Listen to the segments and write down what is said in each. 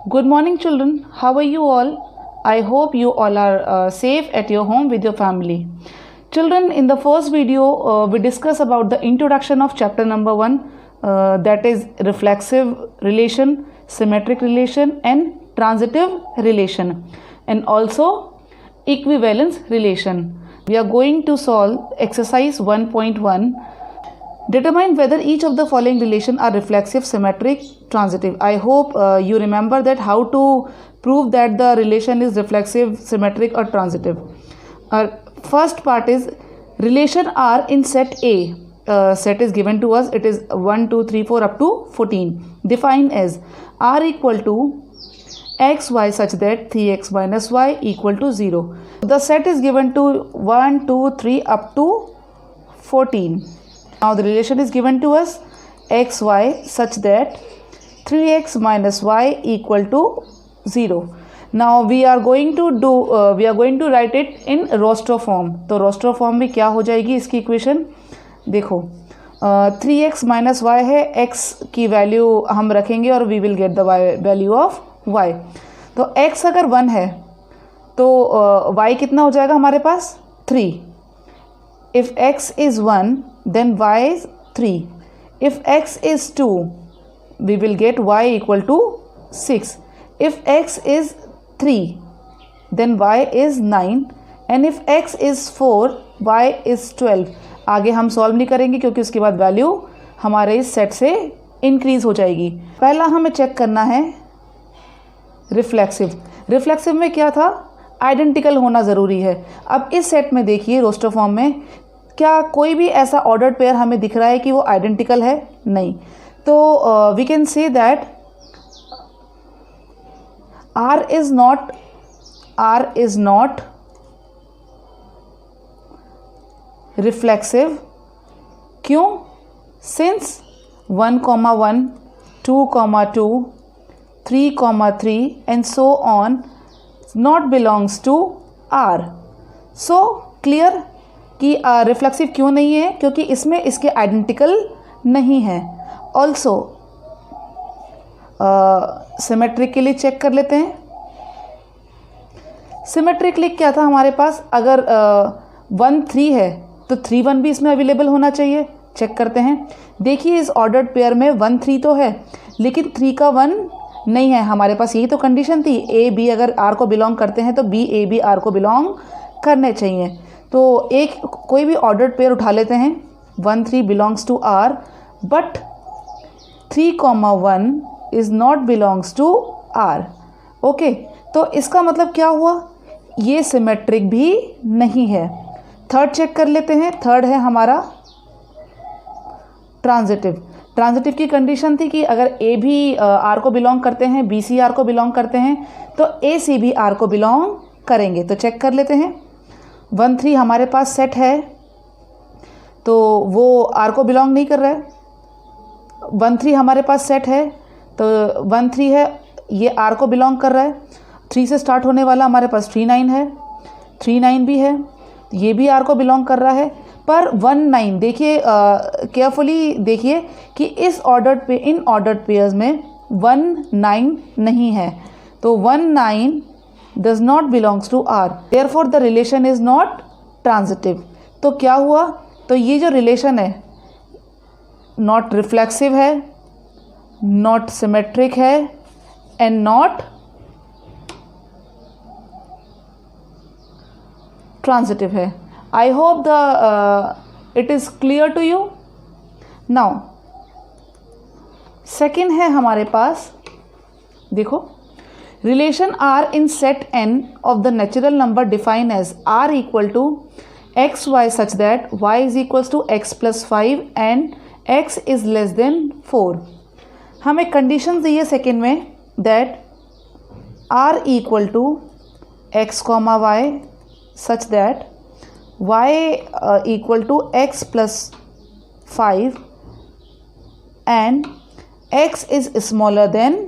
Good morning, children. How are you all? I hope you all are safe at your home with your family. Children, in the first video, we discussed about the introduction of chapter number 1, that is reflexive relation, symmetric relation, and transitive relation, and also equivalence relation. We are going to solve exercise 1.1. Determine whether each of the following relation are reflexive, symmetric, transitive. I hope you remember that how to prove that the relation is reflexive, symmetric or transitive. First part is relation R in set A. Set is given to us. It is 1, 2, 3, 4 up to 14. Define as R equal to x, y such that 3x minus y equal to 0. The set is given to 1, 2, 3 up to 14. Now the relation is given to us x, y such that 3x minus y equal to 0. Now we are going to write it in roster form. तो roster form में क्या हो जाएगी इसकी equation? देखो 3x minus y है, x की value हम रखेंगे और we will get the value of y. तो x अगर 1 है तो y कितना हो जाएगा हमारे पास? 3. If x is 1 then y is 3. If x is 2 we will get y equal to 6. If x is 3 then y is 9 and if x is 4 y is 12. आगे हम सॉल्व नहीं करेंगे क्योंकि उसके बाद वैल्यू हमारे इस सेट से इंक्रीज हो जाएगी. पहला हमें चेक करना है रिफ्लेक्सिव. रिफ्लेक्सिव में क्या था? आइडेंटिकल होना ज़रूरी है. अब इस सेट में देखिए रोस्टर फॉर्म में क्या कोई भी ऐसा ऑर्डर्ड पेयर हमें दिख रहा है कि वो आइडेंटिकल है? नहीं. तो we can say that R is not reflexive. क्यों? Since 1, 1, 2, 2, 3, 3 and so on not belongs to R. So clear कि रिफ्लेक्सिव क्यों नहीं है? क्योंकि इसमें इसके आइडेंटिकल नहीं है. ऑल्सो सिमेट्रिकली चेक कर लेते हैं. सिमेट्रिकली क्या था हमारे पास? अगर 1, 3 है तो 3, 1 भी इसमें अवेलेबल होना चाहिए. चेक करते हैं. देखिए इस ऑर्डर्ड पेयर में 1, 3 तो है लेकिन 3 का 1 नहीं है हमारे पास. यही तो कंडीशन थी. ए बी अगर आर को बिलोंग करते हैं तो बी ए बी आर को बिलोंग करने चाहिए. तो एक कोई भी ऑर्डर्ड पेयर उठा लेते हैं. 1, 3 belongs to R but 3, 1 is not belongs to R. Okay, तो इसका मतलब क्या हुआ? ये सिमेट्रिक भी नहीं है. थर्ड चेक कर लेते हैं. थर्ड है हमारा ट्रांजिटिव. ट्रांजिटिव की कंडीशन थी कि अगर ए भी आर को बिलोंग करते हैं, बी सी आर को बिलोंग करते हैं तो ए सी भी आर को बिलोंग करेंगे. तो चेक कर लेते हैं. 1, 3 हमारे पास सेट है तो वो आर को बिलोंग नहीं कर रहा है. 1, 3 हमारे पास सेट है तो 1, 3 है ये आर को बिलोंग कर रहा है. 3 से स्टार्ट होने वाला हमारे पास 3, 9 है. 3, 9 भी है ये भी आर को बिलोंग कर रहा है. पर 1, 9 देखिए केयरफुली देखिए कि इस इन ऑर्डर्ड पेयर्स में 1, 9 नहीं है. तो 1, 9 does not belongs to R. Therefore the relation is not transitive. तो क्या हुआ? तो ये जो रिलेशन है नॉट रिफ्लेक्सिव है, नॉट सिमेट्रिक है एंड नॉट ट्रांजिटिव है. I hope it is clear to you. Now second है हमारे पास. देखो relation R in set n of the natural number defined as R equal to x y such that y is equals to x plus 5 and x is less than 4. हमें condition दी है second में that R equal to x comma y such that y equal to x plus 5 and x is smaller than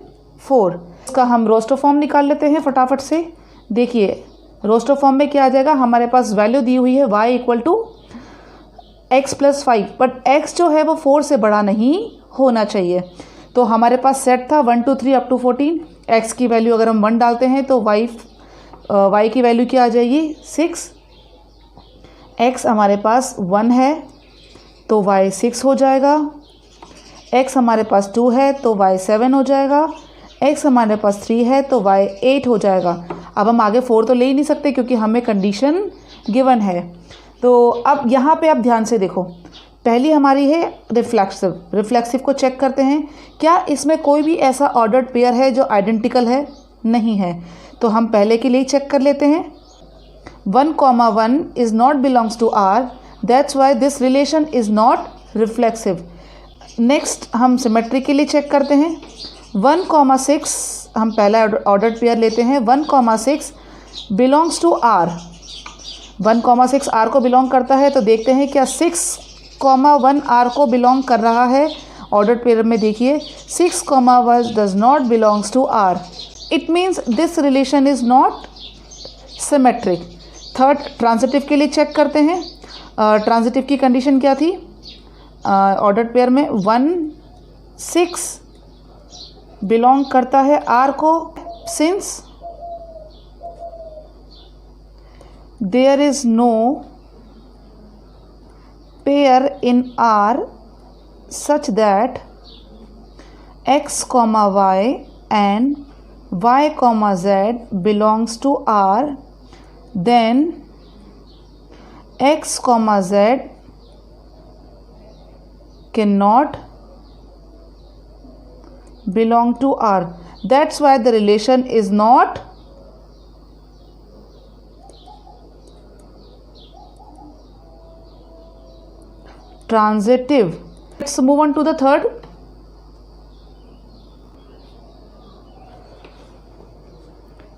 4. इसका हम roster form निकाल लेते हैं फटाफट से. देखिए रोस्टर फॉर्म में क्या आ जाएगा? हमारे पास वैल्यू दी हुई है y equal to x plus 5 but x जो है वो 4 से बड़ा नहीं होना चाहिए. तो हमारे पास सेट था 1, 2, 3 अप टू 14. x की वैल्यू अगर हम 1 डालते हैं तो y की वैल्यू क्या आ जाएगी 6। x हमारे पास 1 है तो y 6 हो जाएगा, x हमारे पास 2 है तो y 7 हो जाएगा, x हमारे पास 3 है तो y 8 हो जाएगा। अब हम आगे 4 तो ले ही नहीं सकते क्योंकि हमें कंडीशन गिवन है। तो अब यहाँ पे आप ध्यान से देखो, पहली हमारी है रिफ्लेक्सिव को चेक करते हैं, क्या इसमें कोई भी ऐसा ऑर्डर्ड पेयर है जो आइडेंटिकल है? नहीं है। तो हम पहले के लिए चेक कर लेते हैं। 1,1 is not belongs to R, that's why this relation is not reflexive. Next हम सिमेट्री के लिए चेक करते हैं। 1,6 हम पहला ऑर्डर्ड पेयर लेते हैं। 1,6 बिलोंग्स टू R। 1,6 R को बिलोंग करता है, तो देखते हैं क्या 6,1 R को बिलोंग कर रहा है। ऑर्डर्ड पेयर में देखिए 6,1 does not belongs to R। It means this relation is not symmetric. Third transitive के लिए चेक करते हैं। ट्रांजिटिव की कंडीशन क्या थी? ऑर्डर्ड पेयर में 1,6 बिलोंग करता है R को, since there is no pair in R such that x, y and y, z belongs to R, then x, z cannot belong to R. That's why the relation is not transitive. Let's move on to the third.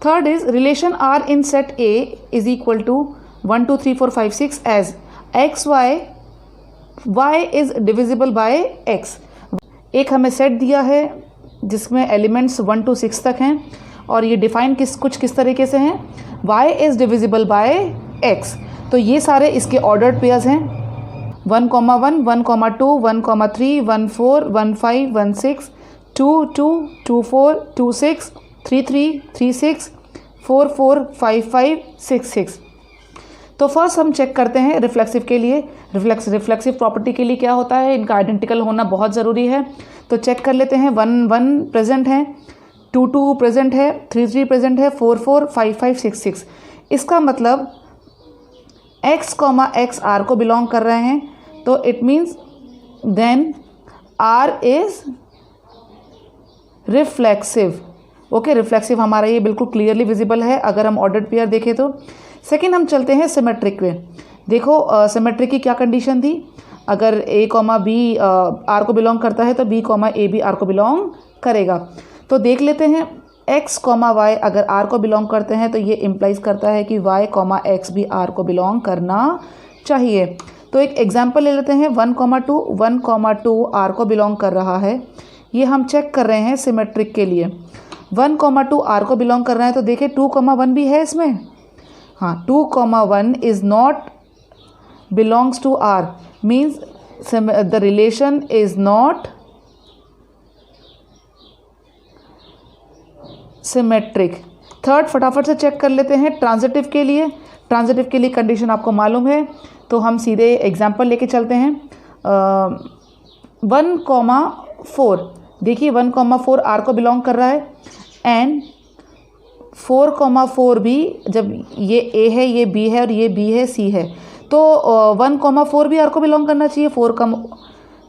Third is relation R in set A is equal to 1, 2, 3, 4, 5, 6 as x, y is divisible by x. एक हमें set दिया है जिसमें elements 1 to 6 तक हैं और ये define किस तरीके से हैं, y is divisible by x। तो ये सारे इसके ऑर्डर्ड पेयर्स हैं। 1,1, 1,2, 1,3, 1,4, 1,5, 1,6, 2, 2, 2,4, 2,6, 3,3, 3,6, 4,4, 5,5, 6,6। तो फर्स्ट हम चेक करते हैं रिफ्लेक्सिव के लिए। रिफ्लेक्सिव प्रॉपर्टी के लिए क्या होता है, इनका आइडेंटिकल होना बहुत ज़रूरी है। तो चेक कर लेते हैं। 1, 1 प्रेजेंट है, 2, 2 प्रेजेंट है, 3, 3 प्रेजेंट है, 4, 4, 5, 5, 6, 6। इसका मतलब x, x R को बिलोंग कर रहे हैं, तो it means then R is reflexive. Okay, reflexive हमारा ये बिल्कुल क्लियरली विजिबल है अगर हम ऑर्डर्ड पेयर देखें तो। सेकेंड हम चलते हैं सिमेट्रिक में। देखो सिमेट्रिक की क्या कंडीशन थी, अगर a, b R को बिलोंग करता है तो b, a भी R को बिलोंग करेगा। तो देख लेते हैं x, y अगर R को बिलोंग करते हैं तो ये इम्प्लाइज करता है कि y, x भी R को बिलोंग करना चाहिए। तो एक एग्जांपल ले लेते हैं। 1,2 R को बिलोंग कर रहा है, ये हम चेक कर रहे हैं सिमेट्रिक के लिए। 1,2 R को बिलोंग कर रहा है, तो देखिए 2,1 भी है इसमें। हाँ, 2,1 is not belongs to R, means the relation is not symmetric. Third फटाफट से चेक कर लेते हैं ट्रांजिटिव के लिए। ट्रांजिटिव के लिए कंडीशन आपको मालूम है, तो हम सीधे एग्जांपल लेके चलते हैं। 1,4 देखिए 1,4 R को बिलोंग कर रहा है एंड 4,4 भी, जब ये A है, ये B है और ये B है, C है, तो 1,4 भी R को बिलोंग करना चाहिए। 4,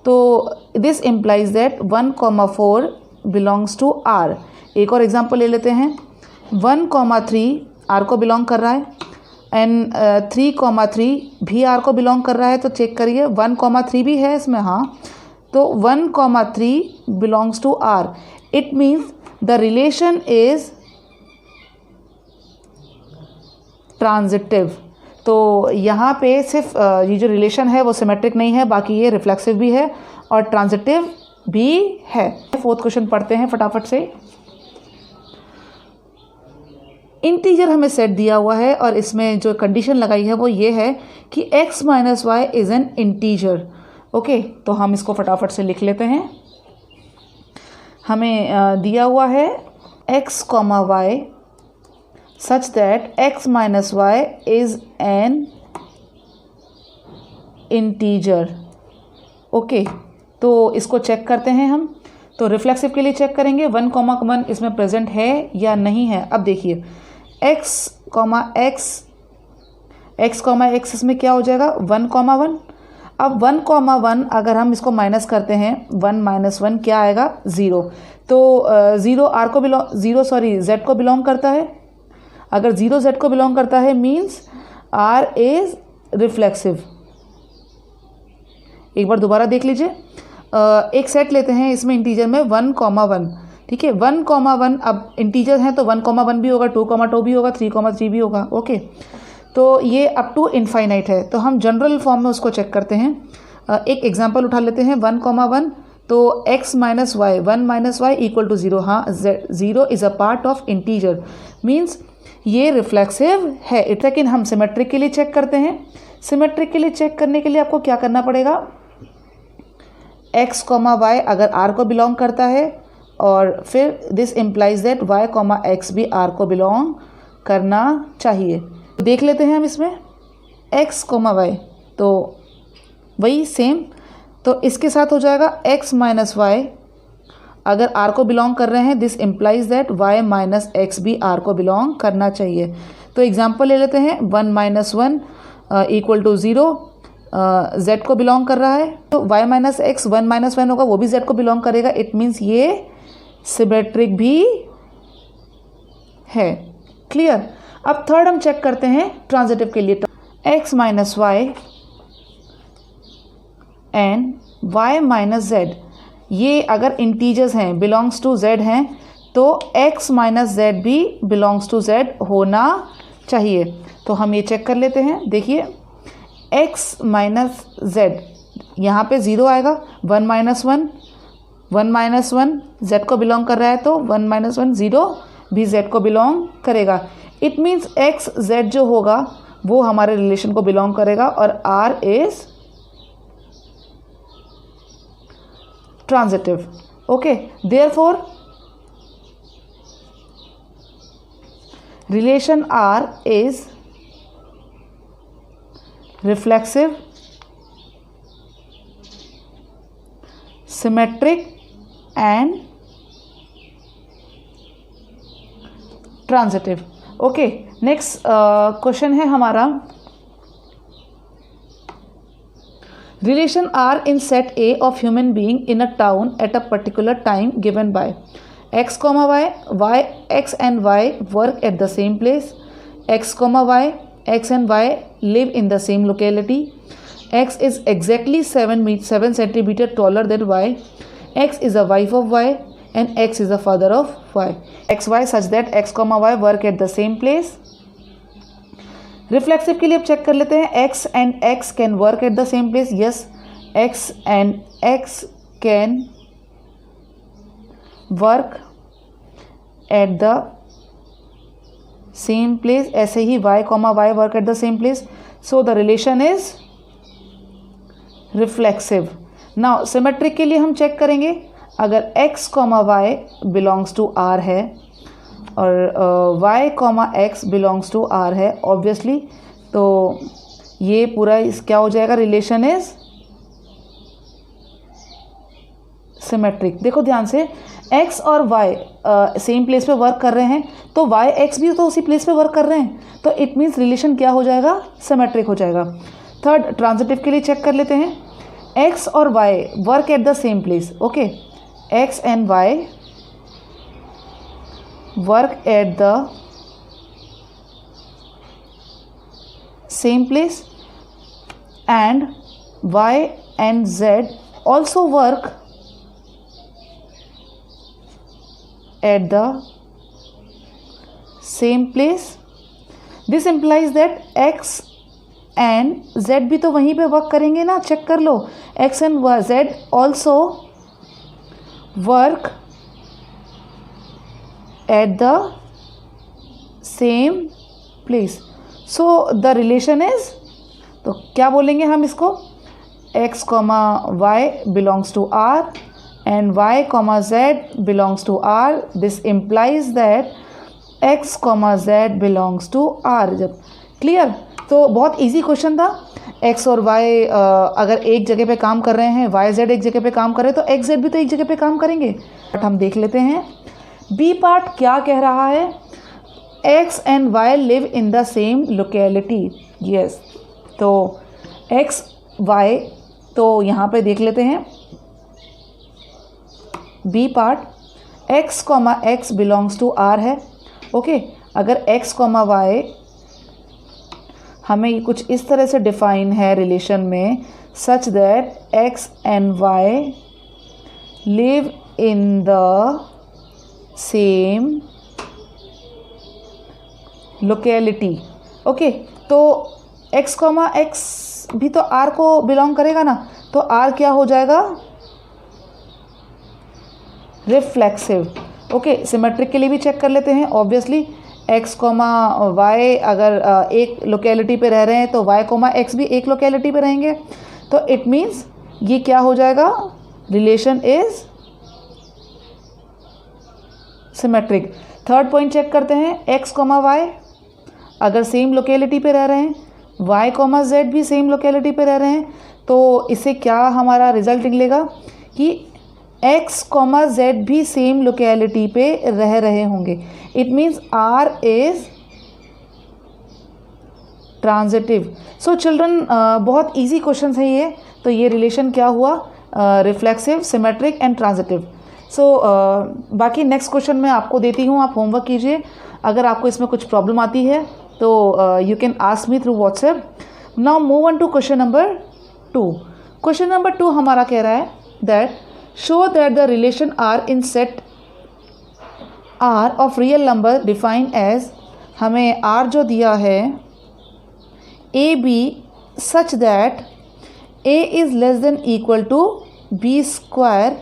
तो this implies that 1,4 belongs to R। एक और एग्जांपल ले लेते हैं। 1,3 R को बिलोंग कर रहा है एंड 3,3 भी R को बिलोंग कर रहा है, तो चेक करिए 1,3 भी है इसमें। हाँ, तो 1,3 belongs to R। It means the relation is transitive. तो यहाँ पे सिर्फ ये जो रिलेशन है वो सिमेट्रिक नहीं है, बाकी ये रिफ्लेक्सिव भी है और ट्रांजिटिव भी है। फोर्थ क्वेश्चन पढ़ते हैं फटाफट से। इंटीजर हमें सेट दिया हुआ है और इसमें जो कंडीशन लगाई है वो ये है कि x minus y is an integer. Okay, तो हम इसको फटाफट से लिख लेते हैं। हमें दिया हुआ है x comma y such that x minus y is an integer. Okay, तो इसको चेक करते हैं हम। तो रिफ्लेक्सिव के लिए चेक करेंगे 1,1 इसमें प्रेजेंट है या नहीं है। अब देखिए x कॉमा x इसमें क्या हो जाएगा 1,1। अब 1,1 अगर हम इसको माइनस करते हैं 1 - 1 क्या आएगा 0। तो 0 z को बिलोंग करता है। अगर 0 z को बिलोंग करता है मीन्स r इज रिफ्लेक्सिव। एक बार दोबारा देख लीजिए। एक सेट लेते हैं इसमें इंटीजर में 1,1, ठीक है। 1,1 अब इंटीजर हैं तो 1,1 भी होगा, 2,2 भी होगा, 3,3 भी होगा। ओके, तो ये अप टू इनफाइनाइट है। तो हम जनरल फॉर्म में उसको चेक करते हैं। एक एग्जांपल उठा लेते हैं 1,1, तो x minus y 1 minus y equal to 0। हाँ, 0 is a part of integer means ये रिफ्लेक्सिव है। लेकिन हम सिमेट्रिक के लिए चेक करते हैं। सिमेट्रिक के लिए चेक करने के लिए आपको क्या करना पड़ेगा, x कॉमा वाई अगर r को बिलोंग करता है और फिर this implies that y comma x भी r को बिलोंग करना चाहिए। देख लेते हैं हम इसमें x कॉमा वाई, तो वही सेम, तो इसके साथ हो जाएगा x माइनस वाई अगर r को बिलोंग कर रहे हैं this implies that y minus x भी r को बिलोंग करना चाहिए। तो एग्जांपल ले लेते हैं 1 - 1 इक्वल टू 0, z को बिलोंग कर रहा है तो y माइनस एक्स 1 - 1 होगा, वो भी z को बिलोंग करेगा। इट मीन्स ये सिमेट्रिक भी है। क्लियर। अब थर्ड हम चेक करते हैं ट्रांजिटिव के लिए। x minus y and y minus z, ये अगर इंटीजर्स हैं बिलोंग्स टू z हैं तो x माइनस जेड भी बिलोंग्स टू z होना चाहिए। तो हम ये चेक कर लेते हैं। देखिए x माइनस जेड, यहाँ पे 0 आएगा, 1 - 1 1 - 1 z को बिलोंग कर रहा है तो 1 - 1 0 भी z को बिलोंग करेगा। इट मीन्स x z जो होगा वो हमारे रिलेशन को बिलोंग करेगा और r is transitive. Okay, therefore relation r is reflexive, symmetric and transitive. Okay, next question है हमारा relation R in set A of human being in a town at a particular time given by x comma y x and y work at the same place, x comma y x and y live in the same locality, x is exactly 7 centimeter taller than y, x is a wife of y and x is a father of y, x y such that x comma y work at the same place. Reflexive के लिए अब check कर लेते हैं। x and x can work at the same place. yes, x and x can work at the same place, ऐसे ही y comma y work at the same place, so the relation is reflexive. Now symmetric के लिए हम check करेंगे। अगर x comma y belongs to r है और y comma x belongs to r है ऑब्वियसली, तो ये पूरा इस क्या हो जाएगा, रिलेशन इज सिमेट्रिक। देखो ध्यान से, x और y सेम प्लेस पे वर्क कर रहे हैं तो y x भी तो उसी प्लेस पे वर्क कर रहे हैं, तो इट मीन्स रिलेशन क्या हो जाएगा, सिमेट्रिक हो जाएगा। थर्ड ट्रांजिटिव के लिए चेक कर लेते हैं। x और y work at the same place. Okay, x and y work at the same place and y and z also work at the same place. This implies that x and z भी तो वहीं पे work करेंगे ना, check कर लो। x and z also work at the same place. So the relation is, तो क्या बोलेंगे हम इसको, x, y belongs to r and y comma z belongs to R, this implies that x comma z belongs to R. जब clear, तो बहुत easy question था. x और y अगर एक जगह पे काम कर रहे हैं, y z एक जगह पे काम कर रहे हैं, तो x z भी तो एक जगह पे काम करेंगे. बट हम देख लेते हैं बी पार्ट क्या कह रहा है. x and y live in the same locality. yes, तो x y, तो यहाँ पे देख लेते हैं B part x comma x belongs to R है. ओके, अगर x कॉमा y हमें कुछ इस तरह से डिफाइन है रिलेशन में, सच that x and y live in the same locality. Okay, तो x कॉमा एक्स भी तो R को बिलोंग करेगा ना, तो R क्या हो जाएगा, रिफ्लेक्सिव. ओके, सिमेट्रिक के लिए भी चेक कर लेते हैं. ऑब्वियसली x कॉमा वाई अगर एक लोकेलिटी पे रह रहे हैं, तो y कॉमा एक्स भी एक लोकेलिटी पे रहेंगे. तो इट मीन्स ये क्या हो जाएगा, relation is symmetric. Third point check करते हैं, x कॉमा वाई अगर सेम लोकेलिटी पे रह रहे हैं, y कॉमा z भी सेम लोकेलिटी पे रह रहे हैं, तो इससे क्या हमारा रिजल्ट निकलेगा कि x कॉमा z भी सेम लोकेलिटी पे रह रहे होंगे. It means R is transitive. So children, बहुत इजी क्वेश्चन है ये. तो ये रिलेशन क्या हुआ, रिफ्लेक्सिव, सिमेट्रिक एंड ट्रांजिटिव. सो बाकी नेक्स्ट क्वेश्चन मैं आपको देती हूँ, आप होमवर्क कीजिए. अगर आपको इसमें कुछ प्रॉब्लम आती है तो you can ask me through WhatsApp. Now move on to question number 2. Question number 2 हमारा कह रहा है that show that the relation R in set R of real number defined as, हमें R जो दिया है a b such that a is less than equal to b square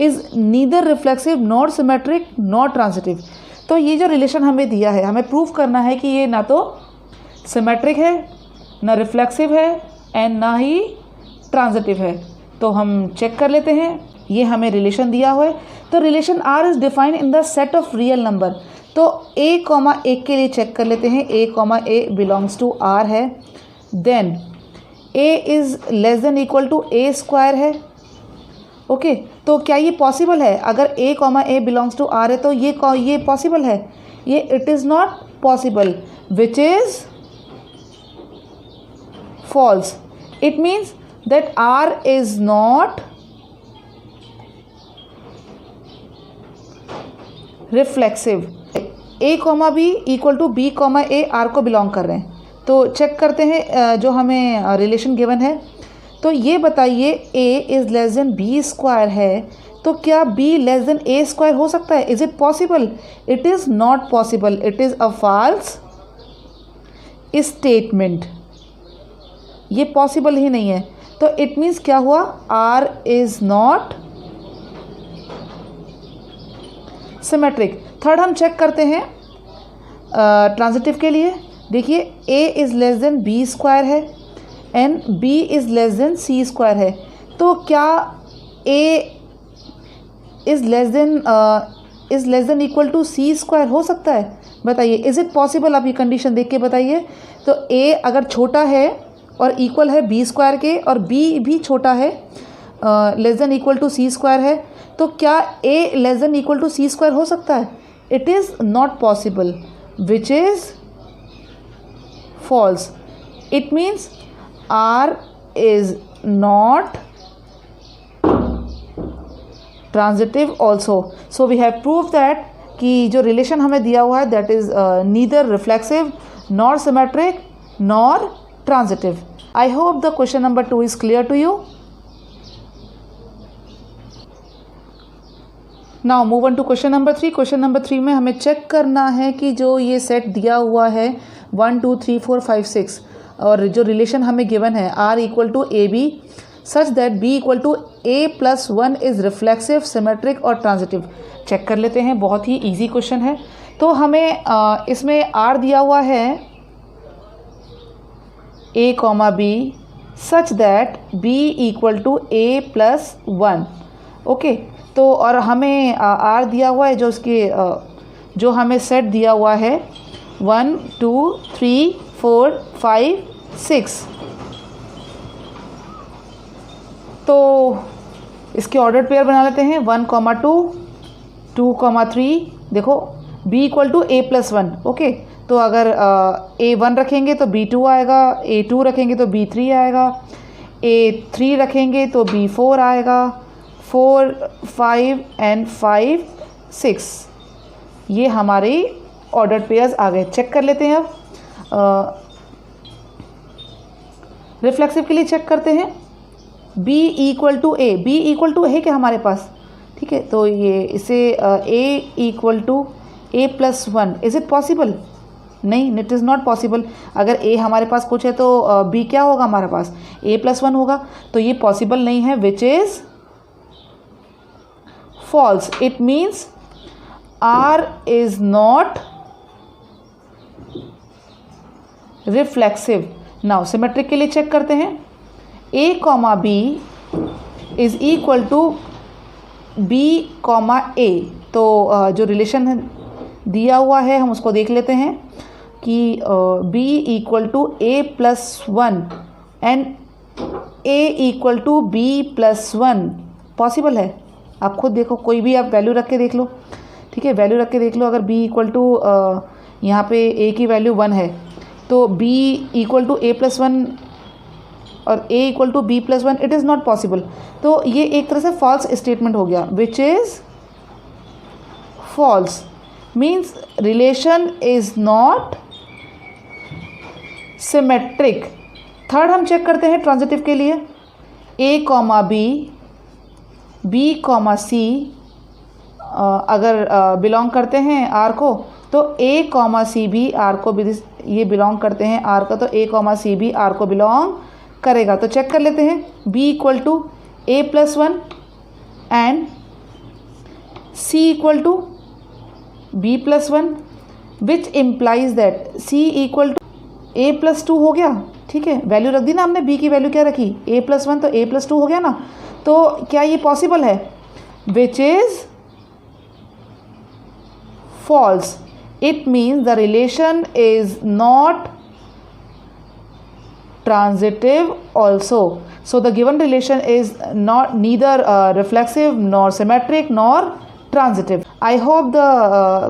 is neither reflexive nor symmetric nor transitive. तो ये जो रिलेशन हमें दिया है, हमें प्रूव करना है कि ये ना तो सिमेट्रिक है, ना रिफ्लेक्सिव है एंड ना ही ट्रांजिटिव है. तो हम चेक कर लेते हैं. ये हमें रिलेशन दिया हुआ है. तो relation R is defined in the set of real number. तो a कॉमा एक के लिए चेक कर लेते हैं. a comma A belongs to R है. Then a is less than equal to a square है. ओके, तो क्या ये पॉसिबल है, अगर a comma A belongs to R है तो ये पॉसिबल है, ये it is not possible, which is false. It means that R is not reflexive. a comma B equal to B comma A R को belong कर रहे हैं. तो चेक करते हैं जो हमें रिलेशन गिवन है. तो ये बताइए a is less than b square है, तो क्या b less than a square हो सकता है, is it possible. It is not possible, it is a false statement. ये पॉसिबल ही नहीं है. तो इट मीन्स क्या हुआ, R is not symmetric. Third हम चेक करते हैं ट्रांजिटिव के लिए. देखिए a is less than b square है and b is less than c square है. तो क्या a is less than equal to c square हो सकता है, बताइए. इज़ इट पॉसिबल, आप ये कंडीशन देख के बताइए. तो a अगर छोटा है और इक्वल है b स्क्वायर के, और b भी छोटा है less than equal to c square है, तो क्या a less than equal to c square हो सकता है. It is not possible, which is false. It means R is not transitive also. So we have prove that कि जो रिलेशन हमें दिया हुआ है that is neither reflexive nor symmetric nor transitive. I hope the question number 2 is clear to you. Now move on to question number 3. Question number 3 में हमें check करना है कि जो ये सेट दिया हुआ है 1 2 3 4 5 6 और जो रिलेशन हमें गिवन है R equal to A B such that B equal to a plus 1 is reflexive, symmetric और ट्रांजिटिव. चेक कर लेते हैं, बहुत ही ईजी क्वेश्चन है. तो हमें इसमें R दिया हुआ है a comma B such that B equal to a plus 1. Okay, तो और हमें आर दिया हुआ है, जो उसके जो हमें सेट दिया हुआ है 1 2 3 4 5 6। तो इसके ऑर्डर्ड पेयर बना लेते हैं 1, 2, 2, 3। देखो b equal to a plus 1। Okay, तो अगर a1 रखेंगे तो b2 आएगा, a2 रखेंगे तो b3 आएगा, a3 रखेंगे तो b4 आएगा, 4 5 एंड 5 6। ये हमारे ऑर्डर्ड पेयर्स आ गए। चेक कर लेते हैं अब रिफ्लेक्सिव के लिए चेक करते हैं। b equal to a, b equal to है क्या हमारे पास? ठीक है, तो ये इसे a equal to a plus 1, is it possible? नहीं, इट इज़ नॉट पॉसिबल। अगर a हमारे पास कुछ है तो b क्या होगा हमारे पास? a प्लस 1 होगा, तो ये पॉसिबल नहीं है, which is false. It means r is not reflexive. Now symmetric के लिए चेक करते हैं। a comma b is equal to b comma a। तो जो रिलेशन दिया हुआ है हम उसको देख लेते हैं कि b equal to a plus 1 and a equal to b plus 1 possible है। आप खुद देखो, कोई भी आप वैल्यू रख के देख लो। ठीक है, वैल्यू रख के देख लो। अगर b इक्वल टू यहाँ पे a की वैल्यू 1 है तो b equal to a plus 1 और a equal to b plus 1, it is not possible. तो ये एक तरह से फॉल्स स्टेटमेंट हो गया, which is false. Means relation is not symmetric. Third हम चेक करते हैं ट्रांजिटिव के लिए। a comma b, b comma c अगर बिलोंग करते हैं r को, तो a कॉमा c भी r को भी, ये बिलोंग करते हैं r का, तो a कॉमा c भी r को बिलोंग करेगा। तो चेक कर लेते हैं। b equal to a plus 1 and c equal to b plus 1, which implies that c equal to a plus 2 हो गया। ठीक है, वैल्यू रख दी ना हमने, b की वैल्यू क्या रखी? a प्लस 1, तो a प्लस 2 हो गया ना। तो क्या ये पॉसिबल है? Which is false. It means the relation is not transitive also. So the given relation is not neither reflexive nor symmetric nor transitive. I hope the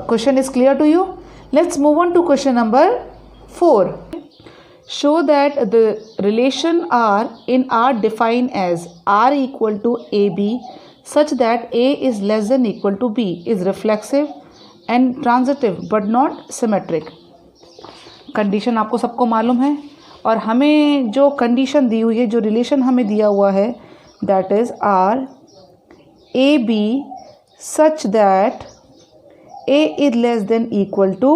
question is clear to you. Let's move on to question number 4. Show that the relation R in R defined as R equal to AB such that A is less than equal to B is reflexive and transitive but not symmetric. Condition आपको सबको मालूम है, और हमें जो condition दी हुई है, जो रिलेशन हमें दिया हुआ है, that is R A B such that A is less than equal to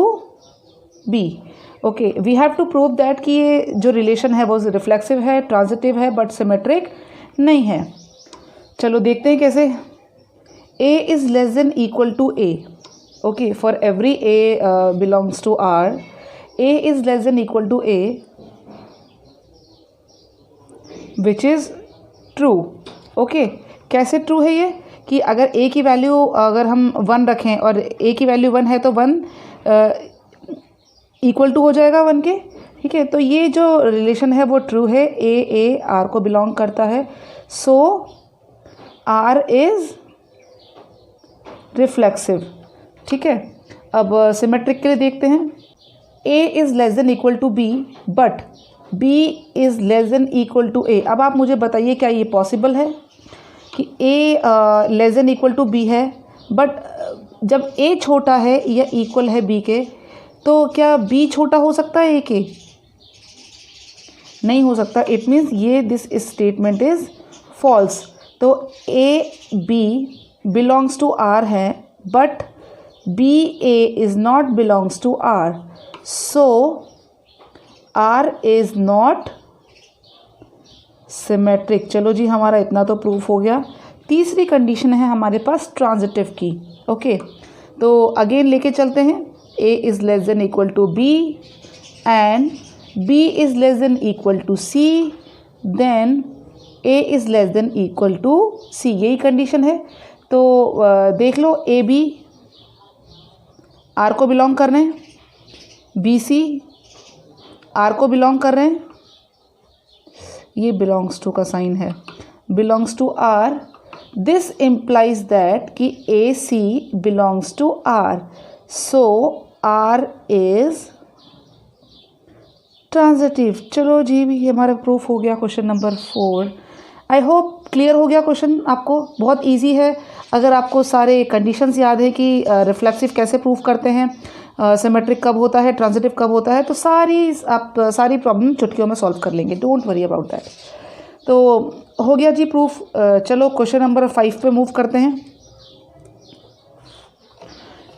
B. Okay, we have to prove that कि ये जो रिलेशन है वो रिफ्लेक्सिव है, ट्रांजिटिव है, बट सिमेट्रिक नहीं है। चलो देखते हैं कैसे। A is less than equal to A. Okay, for every A belongs to R, A is less than equal to A, which is true. Okay, कैसे ट्रू है ये? कि अगर a की वैल्यू अगर हम 1 रखें और a की वैल्यू 1 है तो 1 इक्वल टू हो जाएगा 1 के। ठीक है, तो ये जो रिलेशन है वो ट्रू है। a r को बिलोंग करता है, सो r इज़ रिफ्लेक्सिव। ठीक है, अब सिमेट्रिक के लिए देखते हैं। a is less than equal to b but b is less than equal to a। अब आप मुझे बताइए क्या ये पॉसिबल है कि a less than equal to b है, बट जब a छोटा है या इक्वल है b के, तो क्या b छोटा हो सकता है a के? नहीं हो सकता। इट मीन्स ये दिस स्टेटमेंट इज़ फॉल्स। तो a b belongs to r है, but b a is not belongs to r, so R is not symmetric. चलो जी, हमारा इतना तो प्रूफ हो गया। तीसरी कंडीशन है हमारे पास ट्रांजिटिव की। ओके, तो अगेन लेके चलते हैं। A is less than equal to B and B is less than equal to C, then A is less than equal to C। यही कंडीशन है। तो देख लो ए बी आर को बिलोंग कर रहे हैं, बी सी आर को बिलोंग कर रहे हैं, ये बिलोंग्स टू का साइन है, belongs to R. This implies that कि a c belongs to R, so R is transitive. चलो जी, भी हमारा प्रूफ हो गया question number 4। I hope clear हो गया क्वेश्चन आपको, बहुत इजी है। अगर आपको सारे कंडीशंस याद है कि रिफ्लेक्सिव कैसे प्रूफ करते हैं, सिमेट्रिक कब होता है, ट्रांजिटिव कब होता है, तो सारी प्रॉब्लम चुटकियों में सॉल्व कर लेंगे, डोंट वरी अबाउट दैट। तो हो गया जी प्रूफ। चलो क्वेश्चन नंबर 5 पे मूव करते हैं।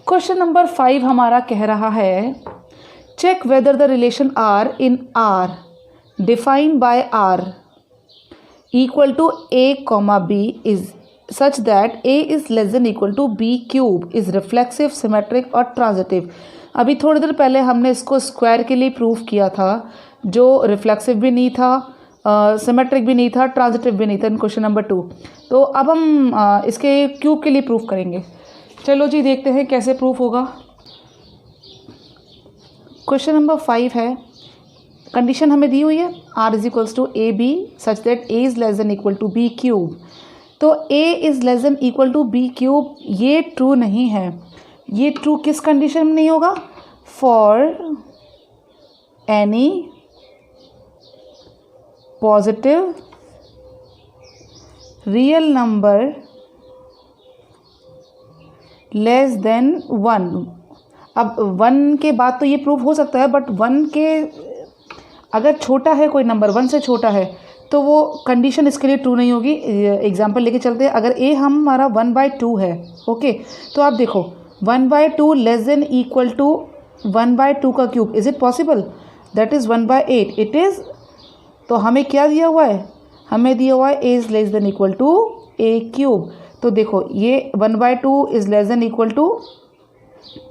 क्वेश्चन नंबर 5 हमारा कह रहा है, check whether the relation R in R defined by R equal to A comma B is such that A is less than equal to B cube is reflexive, symmetric और transitive. अभी थोड़ी देर पहले हमने इसको स्क्वायर के लिए proof किया था, जो रिफ्लेक्सिव भी नहीं था, सिमेट्रिक भी नहीं था, ट्रांजिटिव भी नहीं था इन क्वेश्चन नंबर 2। तो अब हम इसके क्यूब के लिए प्रूफ करेंगे। चलो जी देखते हैं कैसे प्रूफ होगा। क्वेश्चन नंबर 5 है, कंडीशन हमें दी हुई है R is equals to A B such that a is less than equal to B cube. तो a is less than equal to B cube ये ट्रू नहीं है। ये ट्रू किस कंडीशन में नहीं होगा? For any positive real number less than 1। अब 1 के बाद तो ये प्रूफ हो सकता है, बट 1 के अगर छोटा है कोई नंबर, 1 से छोटा है, तो वो कंडीशन इसके लिए ट्रू नहीं होगी। एग्जांपल लेके चलते हैं। अगर ए हमारा 1/2 है, ओके, तो आप देखो 1/2 लेस देन इक्वल टू 1/2 का cube, is it possible? That is 1/8 it is. तो हमें क्या दिया हुआ है? हमें दिया हुआ है a is less than equal to a cube. तो देखो ये 1/2 is less than equal to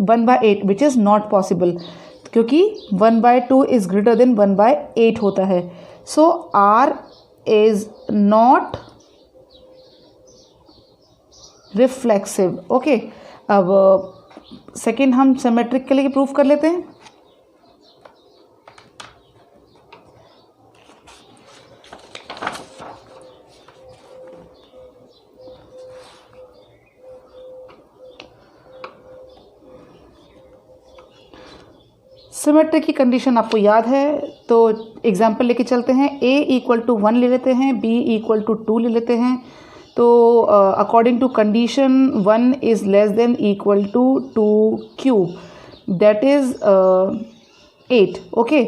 1/8 which is not possible, क्योंकि 1/2 इज़ ग्रेटर देन 1/8 होता है। So R is not reflexive. Okay, अब सेकेंड हम सिमेट्रिक के लिए प्रूफ कर लेते हैं। सिमेट्रिक की कंडीशन आपको याद है, तो एग्जाम्पल लेके चलते हैं। a इक्वल टू 1 ले लेते हैं, b इक्वल टू 2 ले लेते हैं। तो according to condition 1 is less than equal to 2 cube, that is 8। Okay,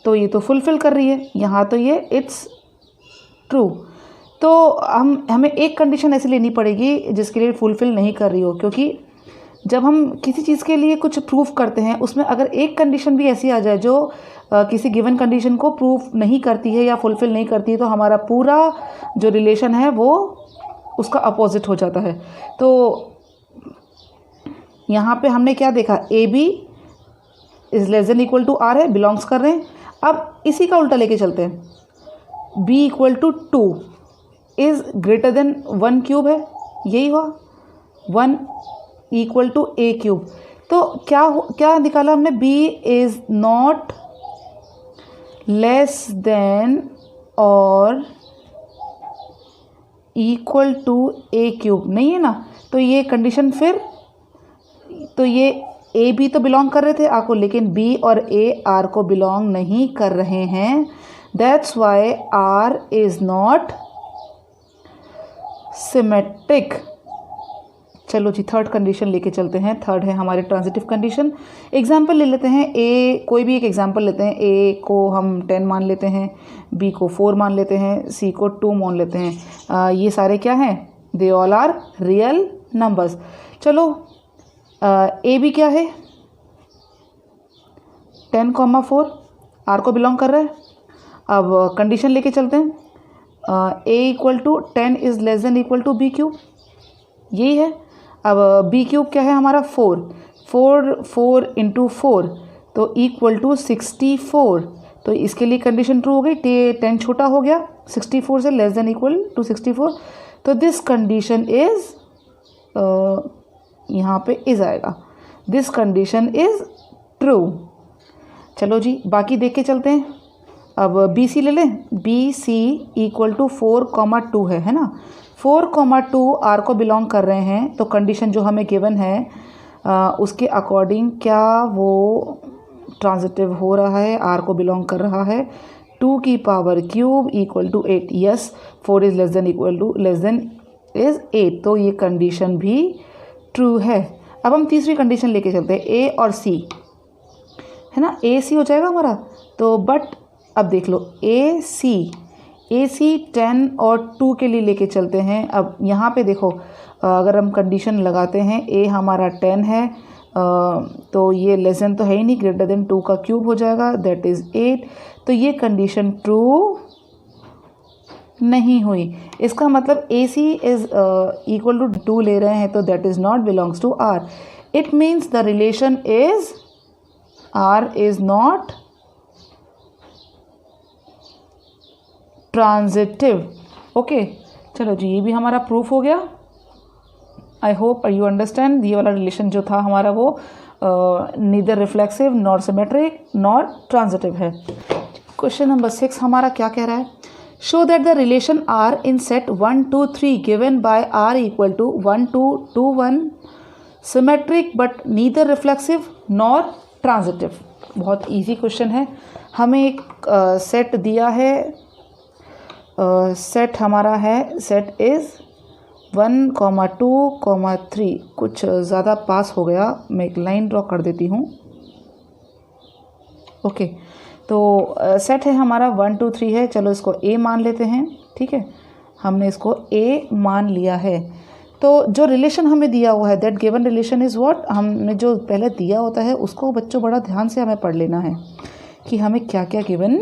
तो ये तो फुलफिल कर रही है यहाँ, तो ये इट्स ट्रू। तो हमें एक कंडीशन ऐसी लेनी पड़ेगी जिसके लिए फुलफिल नहीं कर रही हो, क्योंकि जब हम किसी चीज़ के लिए कुछ प्रूफ करते हैं, उसमें अगर एक कंडीशन भी ऐसी आ जाए जो किसी गिवन कंडीशन को प्रूफ नहीं करती है या फुलफिल नहीं करती है, तो हमारा पूरा जो रिलेशन है वो उसका अपोजिट हो जाता है। तो यहाँ पे हमने क्या देखा? A B is less than equal to R है, बिलोंग्स कर रहे हैं। अब इसी का उल्टा लेके चलते हैं। b equal to 2 is greater than 1 cube है, यही हुआ 1 इक्वल टू ए क्यूब। तो क्या निकाला हमने? b is not less than और इक्वल टू ए क्यूब, नहीं है ना? तो ये कंडीशन फिर, तो ये ए बी तो बिलोंग कर रहे थे आर को, लेकिन बी और ए आर को बिलोंग नहीं कर रहे हैं। That's why R is not symmetric. चलो जी थर्ड कंडीशन लेके चलते हैं। थर्ड है हमारे ट्रांजिटिव कंडीशन। एग्जाम्पल ले लेते हैं। ए कोई भी एक एग्जाम्पल लेते हैं। ए को हम 10 मान लेते हैं, बी को 4 मान लेते हैं, सी को 2 मान लेते हैं। ये सारे क्या हैं? They all are real numbers. चलो ए बी क्या है? 10,4 आर को बिलोंग कर रहा है। अब कंडीशन लेके चलते हैं। A equal to 10 is less than equal to B cube, यही है। अब बी क्यूब क्या है हमारा? 4 इंटू 4 तो इक्वल टू 64। तो इसके लिए कंडीशन ट्रू हो गई। 10 छोटा हो गया 64 से, लेस देन इक्वल टू 64। तो दिस कंडीशन इज यहाँ पे इज आएगा। This condition is true. चलो जी बाकी देख के चलते हैं। अब बी सी ले लें। बी सी इक्वल टू 4,2 है ना। 4,2 आर को बिलोंग कर रहे हैं, तो कंडीशन जो हमें गिवन है उसके अकॉर्डिंग क्या वो ट्रांजिटिव हो रहा है, आर को बिलोंग कर रहा है। 2 की power cube equal to 8। Yes, 4 is less than equal to less than is 8, तो ये कंडीशन भी ट्रू है। अब हम तीसरी कंडीशन लेके चलते हैं, ए और सी है ना। ए सी हो जाएगा हमारा, तो बट अब देख लो ए सी 10 और 2 के लिए लेके चलते हैं। अब यहाँ पे देखो अगर हम कंडीशन लगाते हैं, ए हमारा 10 है तो ये लेस देन तो है ही नहीं, ग्रेटर देन 2 का क्यूब हो जाएगा, दैट इज़ 8। तो ये कंडीशन ट्रू नहीं हुई। इसका मतलब A C is equal to 2 ले रहे हैं, तो that is not belongs to R. It means the relation is R is not transitive. Okay, चलो जी ये भी हमारा प्रूफ हो गया। I hope you understand. ये वाला रिलेशन जो था हमारा वो neither reflexive nor symmetric nor transitive है। क्वेश्चन नंबर 6 हमारा क्या कह रहा है? Show that the relation R in set 1 2 3 given by R equal to 1 2 2 1 symmetric but neither reflexive nor transitive. बहुत इजी क्वेश्चन है। हमें एक सेट दिया है, सेट हमारा है, सेट इज़ 1, 2, 3। कुछ ज़्यादा पास हो गया, मैं एक लाइन ड्रॉ कर देती हूँ। ओके, तो सेट है हमारा 1 2 3 है। चलो इसको ए मान लेते हैं, ठीक है, हमने इसको ए मान लिया है। तो जो रिलेशन हमें दिया हुआ है, that given relation is what, हमने जो पहले दिया होता है उसको बच्चों बड़ा ध्यान से हमें पढ़ लेना है कि हमें क्या क्या गिवन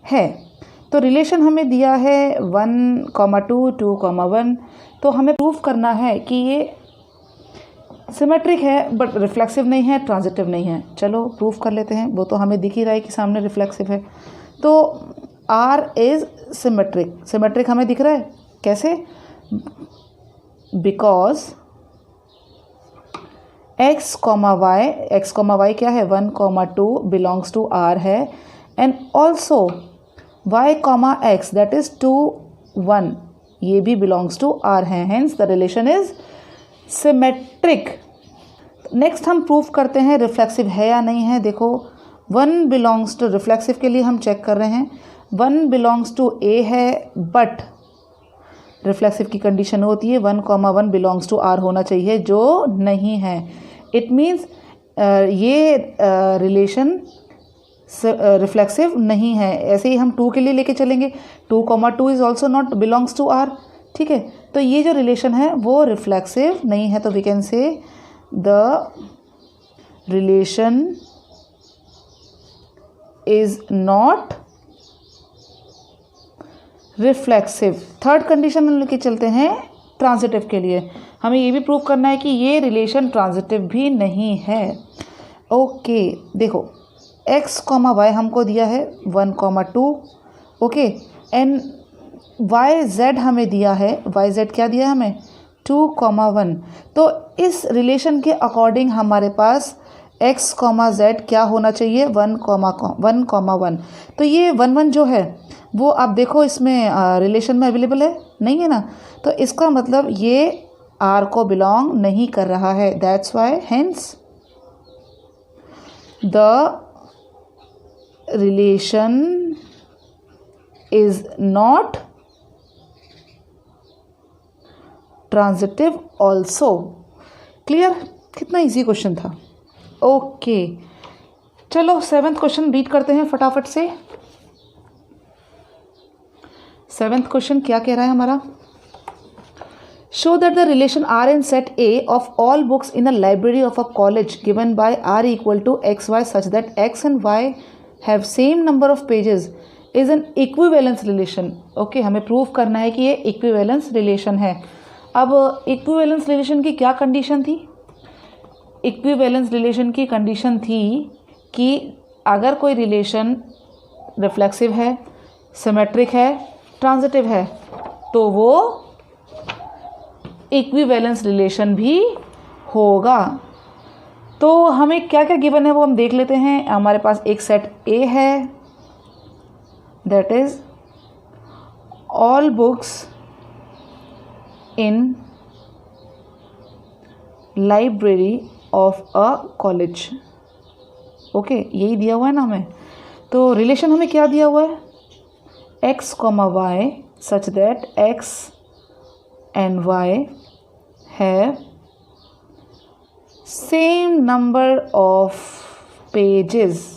है। तो रिलेशन हमें दिया है 1, 2, 2, 1। तो हमें प्रूफ करना है कि ये सिमेट्रिक है बट रिफ्लेक्सिव नहीं है, ट्रांजिटिव नहीं है। चलो प्रूफ कर लेते हैं। वो तो हमें दिख ही रहा है कि सामने रिफ्लेक्सिव है। तो आर इज़ सिमेट्रिक, सिमेट्रिक हमें दिख रहा है। कैसे? बिकॉज x, y क्या है? 1, 2 बिलोंग्स टू आर है, and also y, x that is 2, 1 ये भी बिलोंग्स टू आर है। Hence the relation is symmetric. Next हम प्रूफ करते हैं रिफ्लेक्सिव है या नहीं है। देखो 1 बिलोंग्स टू, रिफ्लेक्सिव के लिए हम चेक कर रहे हैं, 1 बिलोंग्स टू ए है, बट रिफ्लेक्सिव की कंडीशन होती है 1, 1 बिलोंग्स टू आर होना चाहिए, जो नहीं है। इट मीन्स ये रिलेशन रिफ्लेक्सिव नहीं है। ऐसे ही हम 2 के लिए लेके चलेंगे, 2, 2 is also not belongs to R, ठीक है। तो ये जो रिलेशन है वो रिफ्लेक्सिव नहीं है। तो we can say the relation is not reflexive. Third condition में लेके चलते हैं ट्रांजिटिव के लिए। हमें ये भी प्रूव करना है कि ये रिलेशन ट्रांजिटिव भी नहीं है। ओके, देखो x, y हमको दिया है 1, 2, ओके, एंड y z हमें दिया है, y z क्या दिया है हमें? 2, 1। तो इस रिलेशन के अकॉर्डिंग हमारे पास x, z क्या होना चाहिए? 1, 1। तो ये 1, 1 जो है वो आप देखो इसमें रिलेशन में अवेलेबल है नहीं है ना। तो इसका मतलब ये R को बिलोंग नहीं कर रहा है। That's why hence the relation is not transitive also. Clear? कितना इजी क्वेश्चन था। ओके, चलो 7th क्वेश्चन रीड करते हैं फटाफट से। 7th क्वेश्चन क्या कह रहा है हमारा? Show that the relation R in set A of all books in the library of a college given by R equal to X Y such that X and Y have same number of pages is an equivalence relation. Okay, हमें prove करना है कि ये equivalence relation है। अब equivalence relation की क्या condition थी? इक्विवेलेंस रिलेशन की कंडीशन थी कि अगर कोई रिलेशन रिफ्लेक्सिव है, सिमेट्रिक है, ट्रांजिटिव है, तो वो इक्विवेलेंस रिलेशन भी होगा। तो हमें क्या क्या गिवन है वो हम देख लेते हैं। हमारे पास एक सेट ए है, that is all books in library of a college. Okay, यही दिया हुआ है ना हमें। तो रिलेशन हमें क्या दिया हुआ है, x comma Y such that x and y have same number of pages.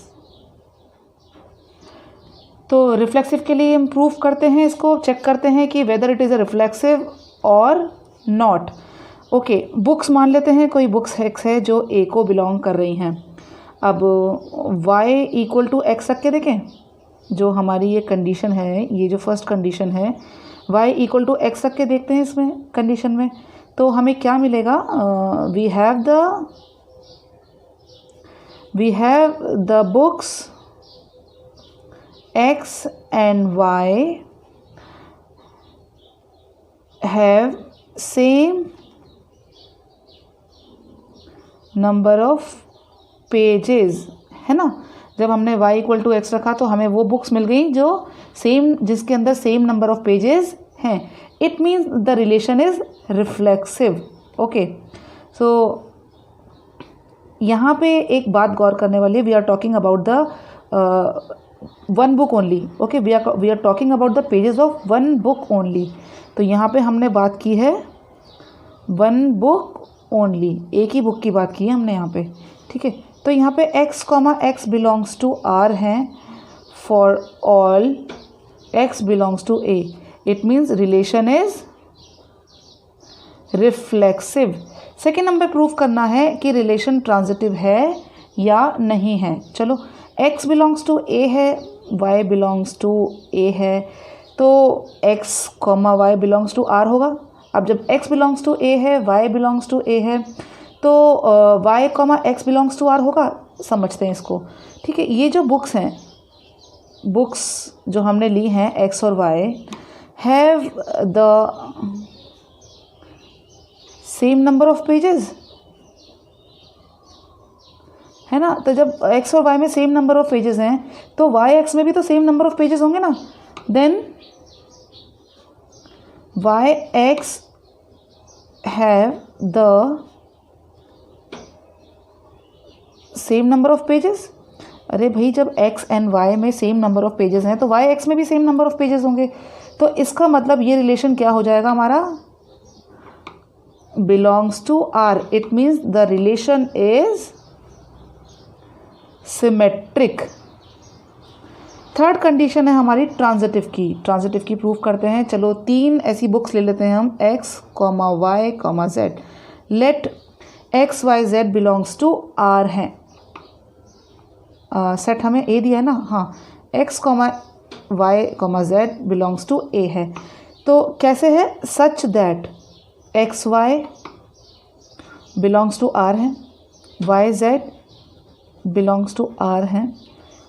तो रिफ्लेक्सिव के लिए हम प्रूफ करते हैं, इसको चेक करते हैं कि whether it is a reflexive और नॉट। ओके, बुक्स मान लेते हैं, कोई बुक्स x है जो a को बिलोंग कर रही हैं। अब y इक्वल टू x रख के देखें, जो हमारी ये कंडीशन है, ये जो फर्स्ट कंडीशन है, y इक्वल टू x रख के देखते हैं इसमें कंडीशन में। तो हमें क्या मिलेगा, we have the books x and y have same number of pages, है ना। जब हमने y इक्वल टू एक्स रखा तो हमें वो बुक्स मिल गई जो सेम, जिसके अंदर सेम नंबर ऑफ पेजेस हैं। It means the relation is reflexive. Okay, so यहाँ पे एक बात गौर करने वाली है, we are talking about the one book only. Okay, we are talking about the pages of one book only. तो यहाँ पे हमने बात की है वन बुक ओनली, एक ही बुक की बात की है हमने यहाँ पे, ठीक है। तो यहाँ पे x comma x belongs to R हैं for all x belongs to A। It means relation is reflexive. Second number proof करना है कि रिलेशन ट्रांजिटिव है या नहीं है। चलो, x बिलोंग्स टू A है, y बिलोंग्स टू A है, तो x comma y belongs to R होगा। अब जब x बिलोंग्स टू A है, y बिलोंग्स टू A है, तो y comma x belongs to R होगा। समझते हैं इसको, ठीक है। ये जो बुक्स हैं, बुक्स जो हमने ली हैं x और y have the same number of pages, है ना। तो जब x और y में सेम नंबर ऑफ पेजेस हैं तो y x में भी तो सेम नंबर ऑफ पेजेस होंगे ना। Then y x have the same number of pages. अरे भाई, जब x एंड y में सेम नंबर ऑफ पेजेस हैं तो y x में भी सेम नंबर ऑफ पेजेस होंगे। तो इसका मतलब ये रिलेशन क्या हो जाएगा हमारा, belongs to R। It means the relation is symmetric. Third condition है हमारी ट्रांजिटिव की। ट्रांजिटिव की प्रूफ करते हैं। चलो, 3 ऐसी बुक्स ले लेते हैं हम, x comma y comma z। Let x y z belongs to R हैं। सेट हमें A दिया है ना, हाँ, x comma y comma z belongs to A है। तो कैसे है, such that x y belongs to R है, y z belongs to R हैं,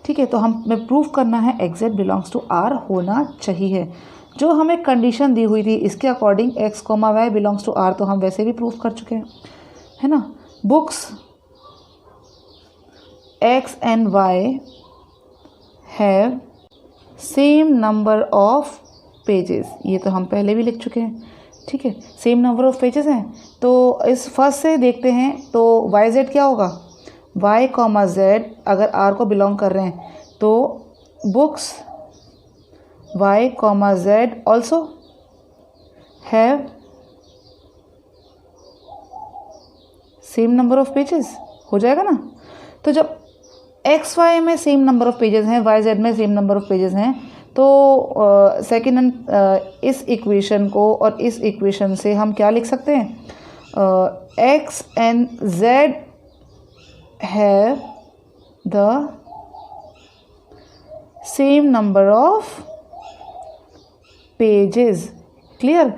ठीक है। तो हमें प्रूफ करना है x z belongs to R होना चाहिए। जो हमें कंडीशन दी हुई थी इसके according x comma y belongs to R तो हम वैसे भी प्रूफ कर चुके हैं, है ना। Books x and y have same number of pages, ये तो हम पहले भी लिख चुके हैं, ठीक है। सेम नंबर ऑफ पेजेस हैं, तो इस फर्स्ट से देखते हैं तो y z क्या होगा, y कॉमा z अगर R को बिलोंग कर रहे हैं तो books y comma z also have same number of pages, हो जाएगा ना। तो जब एक्स वाई में सेम नंबर ऑफ पेजेस हैं, वाई जेड में सेम नंबर ऑफ पेजेस हैं, तो सेकेंड इस इक्वेशन को और इस इक्वेशन से हम क्या लिख सकते हैं, x and Z have the same number of pages. Clear.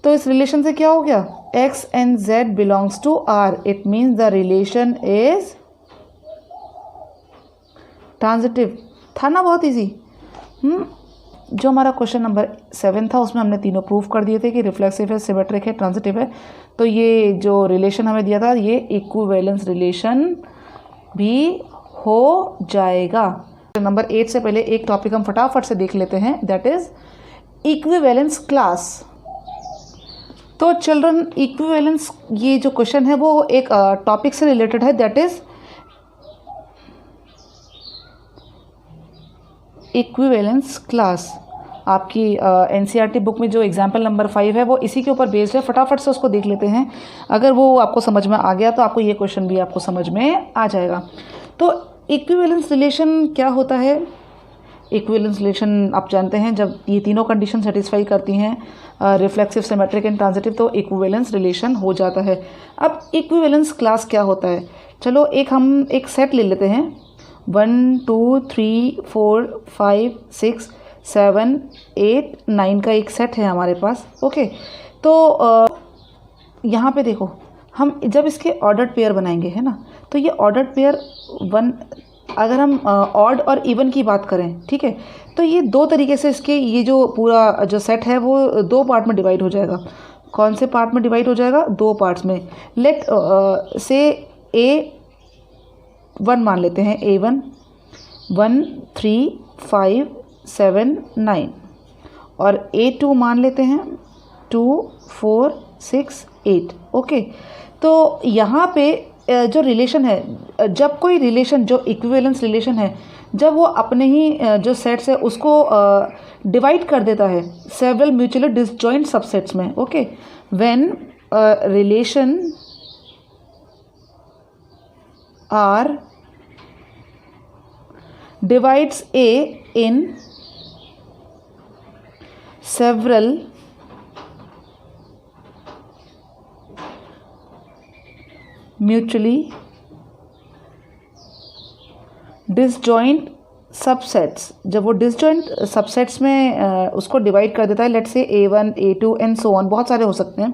तो इस रिलेशन से क्या हो गया, x and z belongs to R. It means the relation is transitive। था ना बहुत इजी। जो हमारा क्वेश्चन नंबर 7 था उसमें हमने तीनों प्रूफ कर दिए थे कि रिफ्लेक्सिव है, सिमेट्रिक है, ट्रांजिटिव है। तो ये जो रिलेशन हमें दिया था ये इक्विवेलेंस रिलेशन भी हो जाएगा। नंबर 8 से पहले एक टॉपिक हम फटाफट से देख लेते हैं, दैट इज इक्विवेलेंस क्लास। तो चिल्ड्रन इक्विवेलेंस ये जो क्वेश्चन है वो एक टॉपिक से रिलेटेड है, दैट इज इक्विवेलेंस क्लास। आपकी एनसीईआरटी बुक में जो एग्जाम्पल नंबर 5 है वो इसी के ऊपर बेस्ड है। फटाफट से उसको देख लेते हैं, अगर वो आपको समझ में आ गया तो आपको ये क्वेश्चन भी आपको समझ में आ जाएगा। तो इक्विवेलेंस रिलेशन क्या होता है? इक्विवेलेंस रिलेशन आप जानते हैं, जब ये तीनों कंडीशन सेटिस्फाई करती हैं, रिफ्लेक्सिव, सिमेट्रिक एंड ट्रांजिटिव, तो इक्विवेलेंस रिलेशन हो जाता है। अब इक्विवेलेंस क्लास क्या होता है? चलो हम एक सेट ले लेते हैं, 1 2 3 4 5 6 7 8 9 का एक सेट है हमारे पास। ओके, तो यहाँ पे देखो, हम जब इसके ऑर्डर्ड पेयर बनाएंगे, है ना, तो ये ऑर्डर्ड पेयर अगर हम ऑड और इवन की बात करें, ठीक है, तो ये दो तरीके से इसके ये जो पूरा जो सेट है वो दो पार्ट में डिवाइड हो जाएगा। कौन से पार्ट में डिवाइड हो जाएगा? दो पार्ट्स में। लेट से A1 मान लेते हैं, A1 1 3 5 7 9 और A2 मान लेते हैं 2 4 6 8। ओके, तो यहाँ पे जो रिलेशन है, जब कोई रिलेशन जो इक्विवेलेंस रिलेशन है, जब वो अपने ही जो सेट्स है उसको डिवाइड कर देता है सेवरल म्यूचुअली डिसजॉइंट सबसेट्स में। Okay, when relation R divides A in several mutually disjoint subsets, जब वो डिसजॉइंट सबसेट्स में उसको डिवाइड कर देता है, let's say A1 A2 and so on, बहुत सारे हो सकते हैं,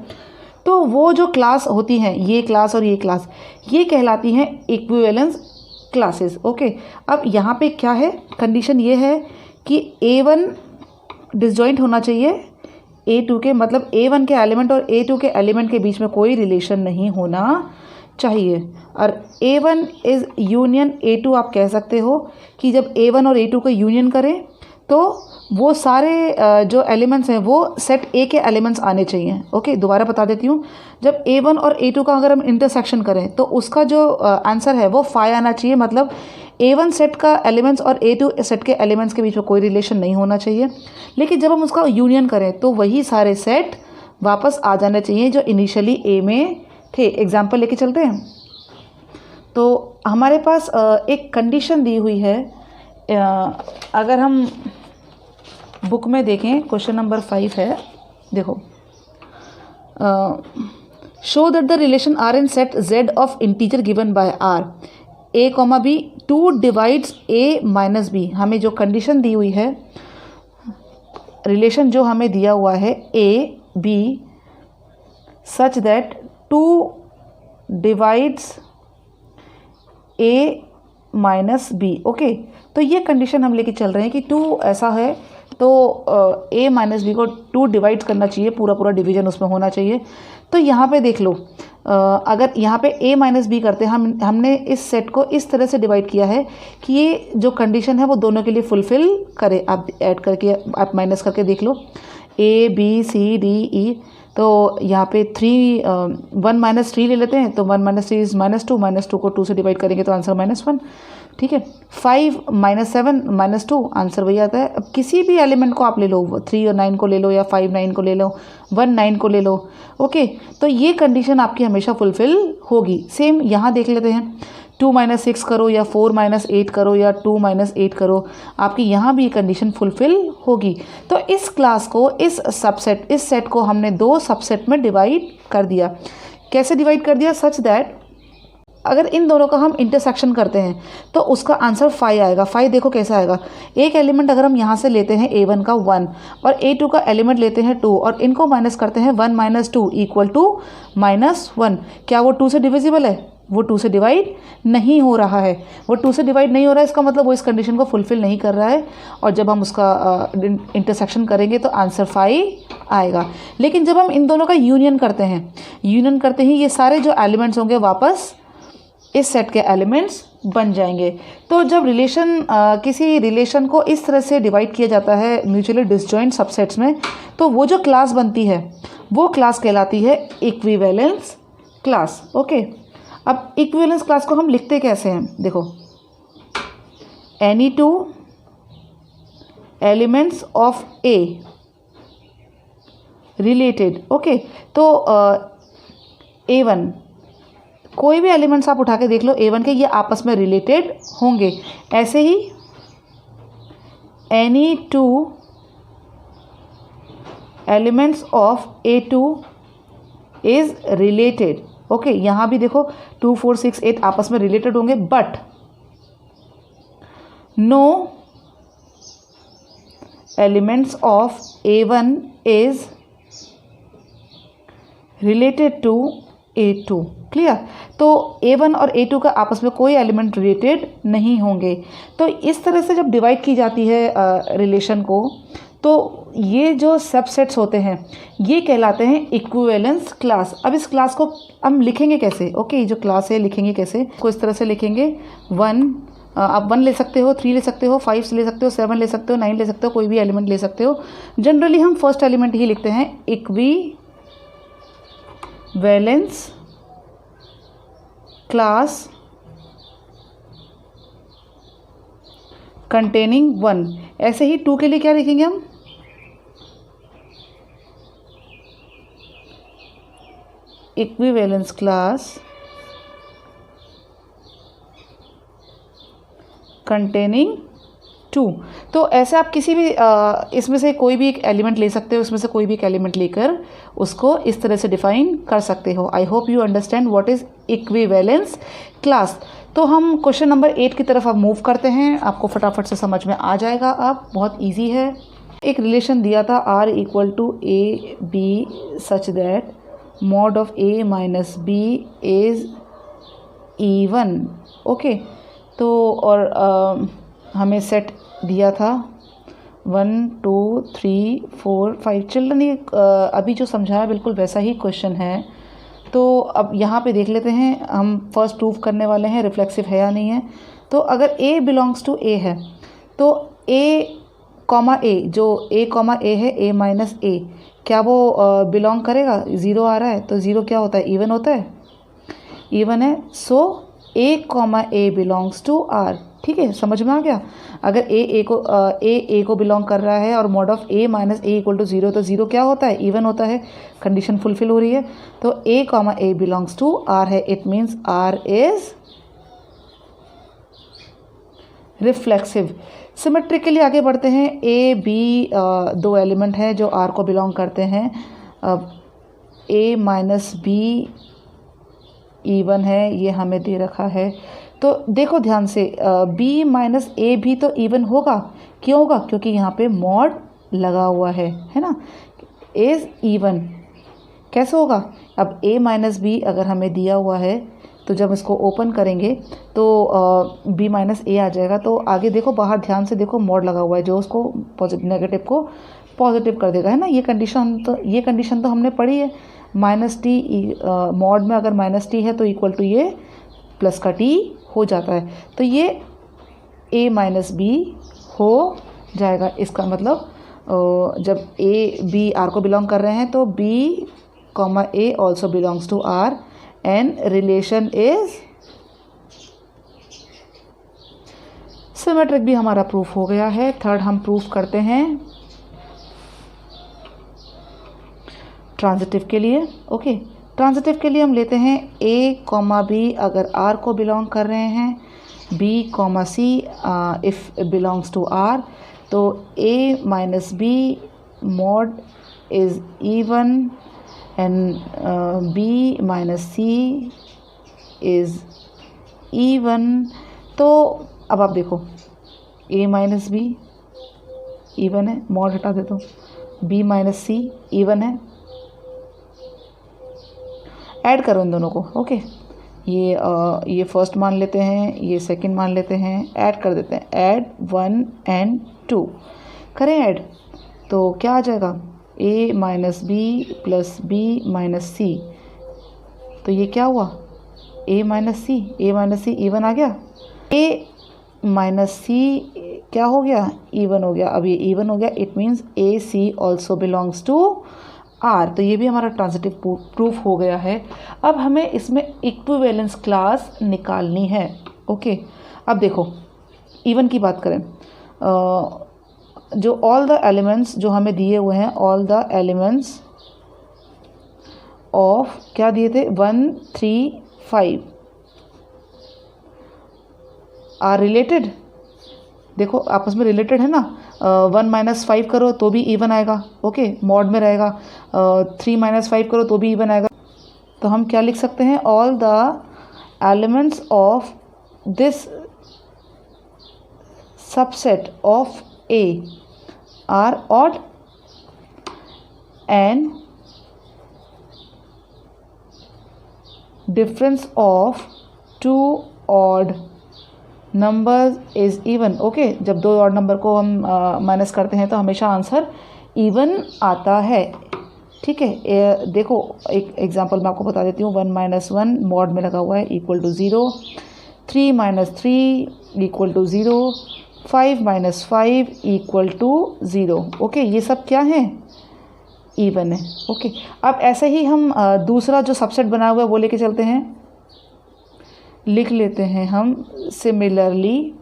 तो वो जो क्लास होती हैं, ये क्लास और ये क्लास, ये कहलाती हैं इक्विवेलेंस क्लासेस। ओके, अब यहाँ पे क्या है? कंडीशन ये है कि A1 डिसजॉइंट होना चाहिए A2 के, मतलब A1 के एलिमेंट और A2 के एलिमेंट के बीच में कोई रिलेशन नहीं होना चाहिए। और A1 इज़ यूनियन A2, आप कह सकते हो कि जब A1 और A2 को यूनियन करें तो वो सारे जो एलिमेंट्स हैं वो सेट A के एलिमेंट्स आने चाहिए। ओके, दोबारा बता देती हूँ, जब A1 और A2 का अगर हम इंटरसेक्शन करें तो उसका जो आंसर है वो 5 आना चाहिए, मतलब A1 सेट का एलिमेंट्स और A2 सेट के एलिमेंट्स के बीच में कोई रिलेशन नहीं होना चाहिए। लेकिन जब हम उसका यूनियन करें तो वही सारे सेट वापस आ जाने चाहिए जो इनिशियली A में थे। एग्जाम्पल लेके चलते हैं। तो हमारे पास एक कंडीशन दी हुई है, अगर हम बुक में देखें, क्वेश्चन नंबर 5 है, देखो, show that the relation R in set Z of integer given by R A, B 2 divides A minus B। हमें जो कंडीशन दी हुई है, रिलेशन जो हमें दिया हुआ है A B such that 2 divides A minus B। Okay, तो ये कंडीशन हम लेके चल रहे हैं कि 2 ऐसा है तो A माइनस बी को 2 डिवाइड करना चाहिए, पूरा डिवीजन उसमें होना चाहिए। तो यहाँ पे देख लो, अगर यहाँ पे A माइनस बी करते हैं, हमने इस सेट को इस तरह से डिवाइड किया है कि ये जो कंडीशन है वो दोनों के लिए फुलफिल करे। आप ऐड करके, आप माइनस करके देख लो, A B C D E, तो यहाँ पे 1 माइनस 3 ले लेते हैं, तो 1 माइनस 3 इज़ -2, -2 को 2 से डिवाइड करेंगे तो आंसर -1। ठीक है, 5 -7 -2, आंसर वही आता है। अब किसी भी एलिमेंट को आप ले लो, 3 और 9 को ले लो, या 5 9 को ले लो, 1 9 को ले लो। ओके, तो ये कंडीशन आपकी हमेशा फुलफिल होगी। सेम यहाँ देख लेते हैं, 2 - 6 करो या 4 - 8 करो या 2 - 8 करो, आपकी यहाँ भी ये कंडीशन फुलफिल होगी। तो इस क्लास को, इस सेट को हमने 2 सबसेट में डिवाइड कर दिया। कैसे डिवाइड कर दिया? सच दैट अगर इन दोनों का हम इंटरसेक्शन करते हैं तो उसका आंसर 5 आएगा। 5 देखो कैसा आएगा, एक एलिमेंट अगर हम यहाँ से लेते हैं A1 का 1 और A2 का एलिमेंट लेते हैं 2 और इनको माइनस करते हैं, 1 - 2 = -1, क्या वो 2 से डिविजिबल है? वो 2 से डिवाइड नहीं हो रहा है। वो 2 से डिवाइड नहीं हो रहा है, इसका मतलब वो इस कंडीशन को फुलफिल नहीं कर रहा है, और जब हम उसका इंटरसेक्शन करेंगे तो आंसर 5 आएगा। लेकिन जब हम इन दोनों का यूनियन करते ही ये सारे जो एलिमेंट्स होंगे वापस इस सेट के एलिमेंट्स बन जाएंगे। तो जब किसी रिलेशन को इस तरह से डिवाइड किया जाता है म्यूचुअली डिसजॉइंट सबसेट्स में, तो वो जो क्लास बनती है वो क्लास कहलाती है इक्विवेलेंस क्लास। ओके, अब इक्विवेलेंस क्लास को हम लिखते कैसे हैं, देखो, any 2 elements of A related. Okay, तो A1 कोई भी एलिमेंट्स आप उठा के देख लो A1 के, ये आपस में रिलेटेड होंगे। ऐसे ही any 2 elements of A2 is related. Okay, यहाँ भी देखो 2, 4, 6, 8 आपस में रिलेटेड होंगे, but no elements of A1 is related to A2। Clear? तो A1 और A2 का आपस में कोई एलिमेंट रिलेटेड नहीं होंगे। तो इस तरह से जब डिवाइड की जाती है रिलेशन को, तो ये जो सबसेट्स होते हैं ये कहलाते हैं इक्विवेलेंस क्लास। अब इस क्लास को हम लिखेंगे कैसे? ओके, ये जो क्लास है लिखेंगे कैसे? को इस तरह से लिखेंगे 1, आप 1 ले सकते हो, 3 ले सकते हो, 5 ले सकते हो, 7 ले सकते हो, 9 ले सकते हो, कोई भी एलिमेंट ले सकते हो। जनरली हम फर्स्ट एलिमेंट ही लिखते हैं, इक्विवेलेंस क्लास कंटेनिंग 1। ऐसे ही 2 के लिए क्या लिखेंगे हम? Equivalence class containing 2। तो ऐसे आप किसी भी इसमें से कोई भी एक एलिमेंट ले सकते हो, इसमें से कोई भी एक एलिमेंट लेकर उसको इस तरह से डिफाइन कर सकते हो। आई hope you understand what is equivalence class. तो हम क्वेश्चन नंबर 8 की तरफ अब मूव करते हैं, आपको फटाफट से समझ में आ जाएगा। अब बहुत ईजी है। एक रिलेशन दिया था R equal to A B such that mod of A minus B is even। Okay, तो और हमें सेट दिया था 1 2 3 4 5। चिल्ड्रन ये अभी जो समझाया बिल्कुल वैसा ही क्वेश्चन है। तो अब यहाँ पे देख लेते हैं, हम फर्स्ट प्रूफ करने वाले हैं रिफ्लेक्सिव है या नहीं है। तो अगर A बिलोंग्स टू A है तो A कॉमा A, जो A कॉमा A है, A माइनस A, क्या वो बिलोंग करेगा? 0 आ रहा है तो 0 क्या होता है? इवन होता है, इवन है। So A comma A belongs to R। ठीक है, समझ में आ गया? अगर A को बिलोंग कर रहा है और mod of A minus A equal to 0, तो 0 क्या होता है? इवन होता है। कंडीशन फुलफिल हो रही है। तो A comma A belongs to R है, it means R is reflexive. Symmetrically आगे बढ़ते हैं। A B 2 एलिमेंट हैं जो R को बिलोंग करते हैं। A माइनस B इवन है, ये हमें दे रखा है। तो देखो ध्यान से, B माइनस A भी तो इवन होगा। क्यों होगा? क्योंकि यहाँ पे मॉड लगा हुआ है ना। इज इवन कैसे होगा? अब A माइनस B अगर हमें दिया हुआ है तो जब इसको ओपन करेंगे तो B माइनस A आ जाएगा। तो आगे देखो, बाहर ध्यान से देखो, मॉड लगा हुआ है जो उसको नेगेटिव को पॉजिटिव कर देगा, है ना। ये कंडीशन तो हमने पढ़ी है। माइनस टी मॉड में अगर माइनस टी है तो इक्वल टू ये प्लस का टी हो जाता है। तो ये A माइनस B हो जाएगा। इसका मतलब जब A B R को बिलोंग कर रहे हैं तो B comma A also belongs to R and relation is symmetric. भी हमारा प्रूफ हो गया है। थर्ड हम प्रूफ करते हैं ट्रांजिटिव के लिए। ओके, ट्रांजिटिव के लिए हम लेते हैं A कॉमा B अगर R को बिलोंग कर रहे हैं, B comma C if belongs to R, तो A minus B mod is even and B minus C is even. तो अब आप देखो, A माइनस B इवन है, मॉड हटा देता हूँ, B माइनस C इवन है। ऐड करो इन दोनों को। ओके, ये फर्स्ट मान लेते हैं, ये सेकंड मान लेते हैं, ऐड कर देते हैं, ऐड 1 and 2 करें ऐड, तो क्या आ जाएगा a minus b plus b minus c, तो ये क्या हुआ a माइनस सी इवन आ गया, a माइनस सी क्या हो गया इवन हो गया। अब ये इवन हो गया, it means A C also belongs to R, तो ये भी हमारा ट्रांजिटिव प्रूफ हो गया है। अब हमें इसमें इक्विवेलेंस क्लास निकालनी है। ओके, अब देखो इवन की बात करें, जो ऑल द एलिमेंट्स जो हमें दिए हुए हैं, ऑल द एलिमेंट्स ऑफ क्या दिए थे 1 3 5 आर रिलेटेड, देखो आपस में रिलेटेड है ना। 1 माइनस 5 करो तो भी इवन आएगा, ओके मॉड में रहेगा। 3 माइनस 5 करो तो भी इवन आएगा। तो हम क्या लिख सकते हैं, all the elements of this subset of A R odd and difference of 2 odd number is even. Okay, जब 2 ऑड नंबर को हम माइनस करते हैं तो हमेशा आंसर इवन आता है। ठीक है, देखो एक एग्जांपल मैं आपको बता देती हूँ। 1 माइनस 1 मॉड में लगा हुआ है equal to 0, 3 minus 3 equal to 0, 5 minus 5 equal to 0। Okay, ये सब क्या है इवन है। ओके, अब ऐसे ही हम दूसरा जो सबसेट बना हुआ है वो लेके चलते हैं, लिख लेते हैं हम similarly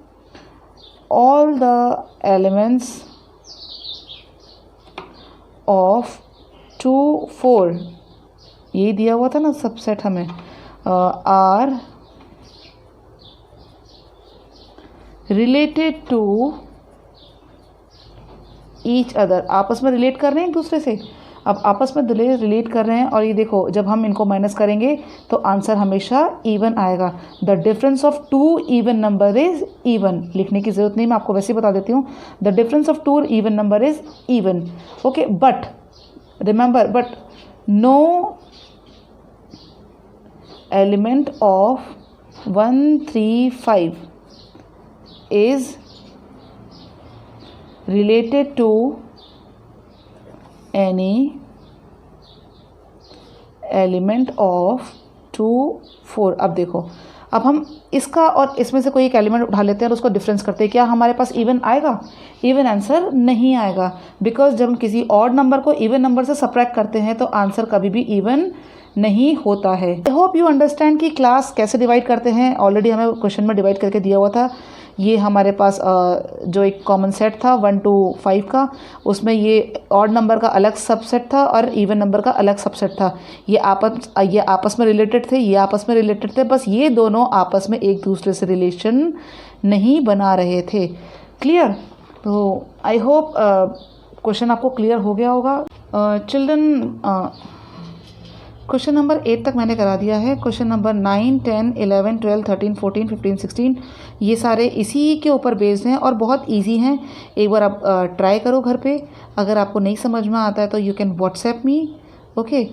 all the elements of 2 4, यही दिया हुआ था ना सबसेट हमें, are related to each other, आपस में रिलेट कर रहे हैं एक दूसरे से। अब आपस में रिलेट कर रहे हैं और ये देखो जब हम इनको माइनस करेंगे तो आंसर हमेशा इवन आएगा। The difference of 2 even number is even, लिखने की ज़रूरत नहीं, मैं आपको वैसे ही बता देती हूँ। The difference of 2 even number is even. Okay, but remember, but no element of 1 3 5 is related to any element of 2 4। अब देखो, अब हम इसका और इसमें से कोई एक एलिमेंट उठा लेते हैं और उसको डिफरेंस करते हैं, क्या हमारे पास इवन आएगा? इवन आंसर नहीं आएगा, बिकॉज जब हम किसी ऑड नंबर को इवन नंबर से सबट्रैक्ट करते हैं तो आंसर कभी भी इवन नहीं होता है। आई होप यू अंडरस्टैंड कि क्लास कैसे डिवाइड करते हैं। ऑलरेडी हमें क्वेश्चन में डिवाइड करके दिया हुआ था। ये हमारे पास जो एक कॉमन सेट था 1 to 5 का, उसमें ये ऑड नंबर का अलग सबसेट था और इवन नंबर का अलग सबसेट था। ये आपस में रिलेटेड थे, ये आपस में रिलेटेड थे, बस ये दोनों आपस में एक दूसरे से रिलेशन नहीं बना रहे थे। क्लियर? तो आई होप क्वेश्चन आपको क्लियर हो गया होगा। चिल्ड्रन, क्वेश्चन नंबर 8 तक मैंने करा दिया है। क्वेश्चन नंबर 9 10 11 12 13 14 15 16 ये सारे इसी के ऊपर बेस्ड हैं और बहुत इजी हैं। एक बार आप ट्राई करो घर पे। अगर आपको नहीं समझ में आता है तो you can WhatsApp me. Okay,